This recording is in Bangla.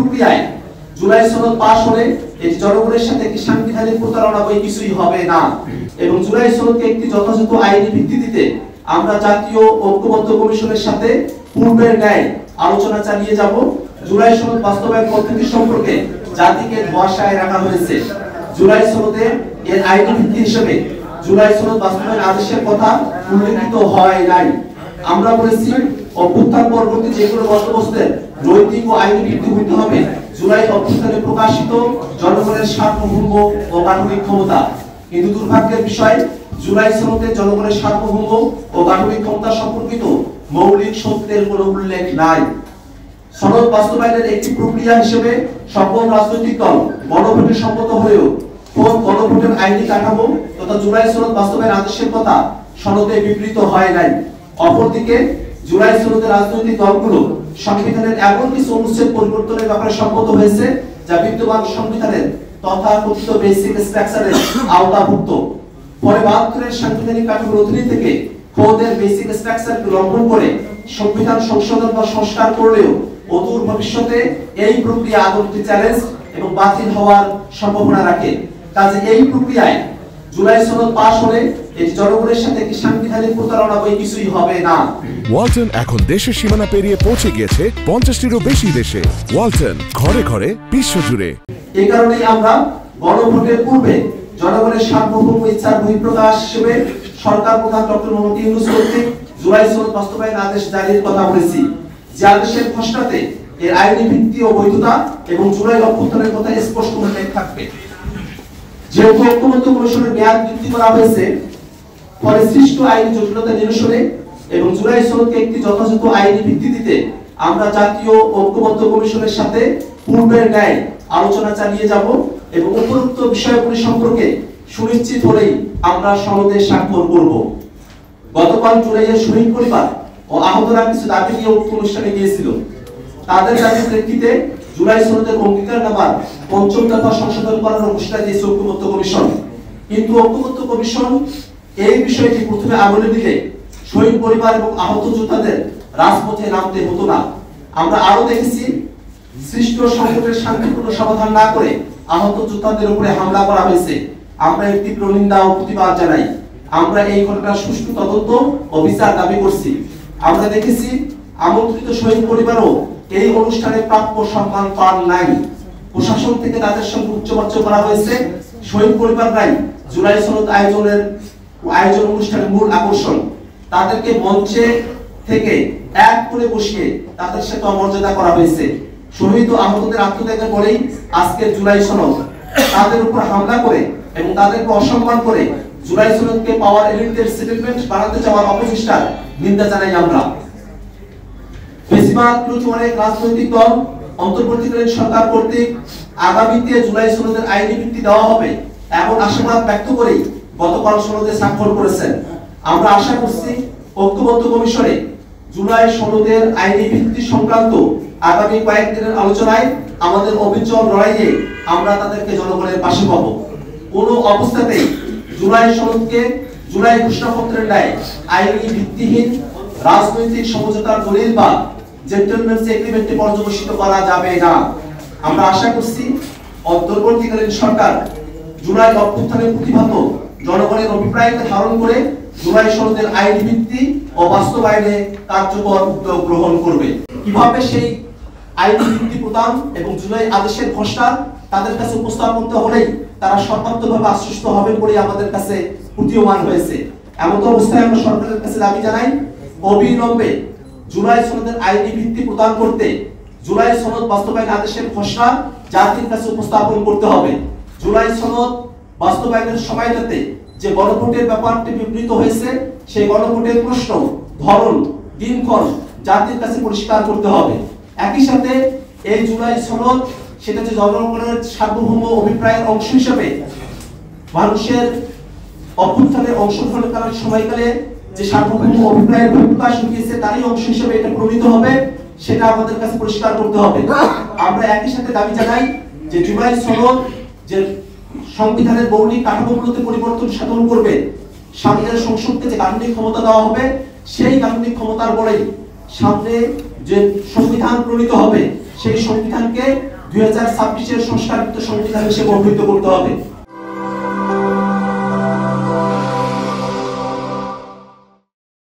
প্রক্রিয়ায় জুলাই সনদ পাশ হলে এই জনগণের সাথে একটি সাংবিধানিক প্রতারণা বই কিছুই হবে না এবং জুলাই সনদকে একটি যথাযথ আইনি ভিত্তি দিতে আমরা জাতীয় ঐক্যবদ্ধ কমিশনের সাথে পূর্বের ন্যায় আলোচনা চালিয়ে যাব। জুলাই সনদ বাস্তবায়ন পদ্ধতি সম্পর্কে জাতিকে ধোঁয়াশায় রাখা হয়েছে। জুলাই সনদে এর আইনি ভিত্তি হিসেবে জুলাই সনদ বাস্তবায়ন আদেশের কথা উল্লেখিত হয় নাই। আমরা বলেছি অভ্যুত্থান পরবর্তী যে কোনো বন্দোবস্তের নৈতিক ও আইনি ভিত্তি হতে হবে জুলাই অভ্যুত্থানে প্রকাশিত জনগণের সার্বভৌম ও গাঠনিক ক্ষমতা। কিন্তু দুর্ভাগ্যের বিষয় জুলাই সনদে জনগণের সার্বভৌম ও গাঠনিক ক্ষমতা সম্পর্কিত মৌলিক সত্যের কোনো উল্লেখ নাই। সনদ বাস্তবায়নের একটি প্রক্রিয়া হিসেবে সকল রাজনৈতিক দল গণভোটে সম্মত হলেও কোন গণভোটের আইনি কাঠামো তথা জুলাই সনদ বাস্তবায়ন আদেশের কথা সনদে বিবৃত হয় নাই। অপরদিকে জুলাই সনদে রাজনৈতিক দলগুলো সংবিধানের এমন কিছু অনুচ্ছেদ পরিবর্তনের ব্যাপারে সম্মত হয়েছে যা বিদ্যমান সংবিধানের তথাকথিত বেসিক স্ট্রাকচারের আওতাভুক্ত। ফলে ৭২ সাংবিধানিক কাঠামোর অধীনে থেকে খোদের বেসিক স্ট্রাকচারকে লঙ্ঘন করে সংবিধান সংশোধন বা সংস্কার করলেও অদূর ভবিষ্যতে এই প্রক্রিয়া আদৌ চ্যালেঞ্জ এবং বাতিল হওয়ার সম্ভাবনা রাখে। কাজে এই প্রক্রিয়ায় জুলাই সনদ পাশ হলে এটি জনগণের সাথে একটি সাংবিধানিক প্রতারণা বই কিছুই হবে না। ওয়ালটন এখন দেশের সীমানা পেরিয়ে পৌঁছে গিয়েছে ৫০টিরও বেশি দেশে। ওয়ালটন, ঘরে ঘরে বিশ্বজুড়ে। এই কারণেই আমরা গণভোটের পূর্বে জনগণের সার্বভৌম ইচ্ছার বহিঃপ্রকাশ হিসেবে সরকার প্রধান ডক্টর মোহাম্মদ ইউনূস কর্তৃক জুলাই সনদ বাস্তবায়ন আদেশ জারির কথা বলেছি। যে আদেশের খসড়াতে এর আইনি ভিত্তি ও বৈধতা এবং জুলাই অভ্যুত্থানের কথা স্পষ্ট উল্লেখ থাকবে। যেহেতু ঐক্যবদ্ধ কমিশনের মেয়াদ বৃদ্ধি করা হয়েছে, ফলে সৃষ্ট আইনি জটিলতা নিরসনে এবং জুলাই সনদকে একটি যথাযথ আইনি ভিত্তি দিতে আমরা জাতীয় ঐক্যবদ্ধ কমিশনের সাথে পূর্বের ন্যায় আলোচনা চালিয়ে যাব এবং উপরোক্ত বিষয়গুলি সম্পর্কে সুনিশ্চিত হলেই আমরা সনদে স্বাক্ষর করব। গতকাল জুলাইয়ের শহীদ পরিবার ও আহতরা কিছু দাবি নিয়ে উক্ত অনুষ্ঠানে গিয়েছিল। তাদের দাবির প্রেক্ষিতে জুলাই সনদের অঙ্গীকারনামার ৫ম দফা সংশোধন করার ঘোষণা দিয়েছে ঐক্যবদ্ধ কমিশন। কিন্তু ঐক্যবদ্ধ কমিশন এই বিষয়টি প্রথমে আমলে নিলে শহীদ পরিবার এবং আহত যোদ্ধাদের রাজপথে নামতে হতো না। আমরা আরো দেখেছি সৃষ্ট সংকটের শান্তিপূর্ণ সমাধান না করে আহত যোদ্ধাদের উপরে হামলা করা হয়েছে। আমরা এর তীব্র নিন্দা ও প্রতিবাদ জানাই। আমরা এই ঘটনার সুষ্ঠু তদন্ত ও বিচার দাবি করছি। আমরা দেখেছি আমন্ত্রিত শহীদ পরিবারও এই অনুষ্ঠানে প্রাপ্য সম্মান পান নাই। প্রশাসন থেকে তাদের সঙ্গে উচ্চবাচ্য করা হয়েছে। শহীদ পরিবাররাই জুলাই সনদ আয়োজন অনুষ্ঠানের মূল আকর্ষণ। তাদেরকে মঞ্চে থেকে এক করে বসিয়ে তাদের সাথে অমর্যাদা করা হয়েছে। শহীদ ও আহতদের আত্মত্যাগের পরেই আজকের জুলাই সনদ তাদের উপর হামলা করে এবং তাদেরকে অসম্মান করে জুলাই সনদকে পাওয়ার এলিটদের সেটেলমেন্ট বানাতে চাওয়ার অপচেষ্টার নিন্দা জানাই আমরা। বেশিরভাগ অনেক রাজনৈতিক দল অন্তর্বর্তীকালীন সরকার কর্তৃক আগামীতে জুলাই সনদের আইনি ভিত্তি দেওয়া হবে এমন আশাবাদ ব্যক্ত করেই গতকাল সনদে স্বাক্ষর করেছেন। আমরা আশা করছি ঐক্যবদ্ধ কমিশনে জুলাই সনদের আইনি ভিত্তি সংক্রান্ত আগামী কয়েকদিনের আলোচনায় আমাদের অবিচল লড়াইয়ে আমরা তাদেরকে জনগণের পাশে পাব। কোনো অবস্থাতেই জুলাই সনদকে জুলাই ঘোষণাপত্রের ন্যায় আইনি ভিত্তিহীন রাজনৈতিক সমঝোতার দলিল বা জেন্টলম্যানস এগ্রিমেন্টে পর্যবেসিত করা যাবে না। আমরা আশা করছি অন্তর্বর্তীকালীন সরকার জুলাই অভ্যুত্থানের প্রতিবাদ জনগণের অভিপ্রায়কে ধারণ করে জুলাই সনদের আইনি ভিত্তি ও বাস্তবায়নে কার্যকর উদ্যোগ গ্রহণ করবে। কিভাবে সেই আইনি ভিত্তি প্রদান এবং জুলাই আদেশের খসড়া তাদের কাছে উপস্থাপন করতে হলেই তারা সর্বাত্মকভাবে আশ্বস্ত হবেন বলে আমাদের কাছে প্রতীয়মান হয়েছে। এমন অবস্থায় আমরা সরকারের কাছে দাবি জানাই অবিলম্বে জুলাই সনদের আইনি ভিত্তি প্রদান করতে জুলাই সনদ বাস্তবায়ন আদেশের খসড়া জাতির কাছে উপস্থাপন করতে হবে। জুলাই সনদ বাস্তবায়নের সময়টাতে যে গণভোটের ব্যাপারটি বিবৃত হয়েছে সেই গণভোটের প্রশ্ন, ধরন, দিনক্ষণ জাতির কাছে পরিষ্কার করতে হবে। একই সাথে এই জুলাই সনদ সেটা যে জনগণের সার্বভৌম অভিপ্রায়ের অংশ হিসেবে মানুষের অভ্যুত্থানে অংশগ্রহণ করার সময়কালে যে সার্বভৌম অভিপ্রায়ের প্রকাশ হয়েছে তারই অংশ হিসেবে এটা প্রণীত হবে, সেটা আমাদের কাছে পরিষ্কার করতে হবে। আমরা একই সাথে দাবি জানাই যে জুলাই সনদ যে সংবিধানের মৌলিক কাঠামোগুলোতে পরিবর্তন সাধন করবে, সামনের সংসদকে যে গাঠনিক ক্ষমতা দেওয়া হবে সেই গাঠনিক ক্ষমতার বলেই সামনে যে সংবিধান প্রণীত হবে সেই সংবিধানকে 2026 এর সংস্কারযুক্ত সংবিধান হিসেবে অভিহিত করতে হবে।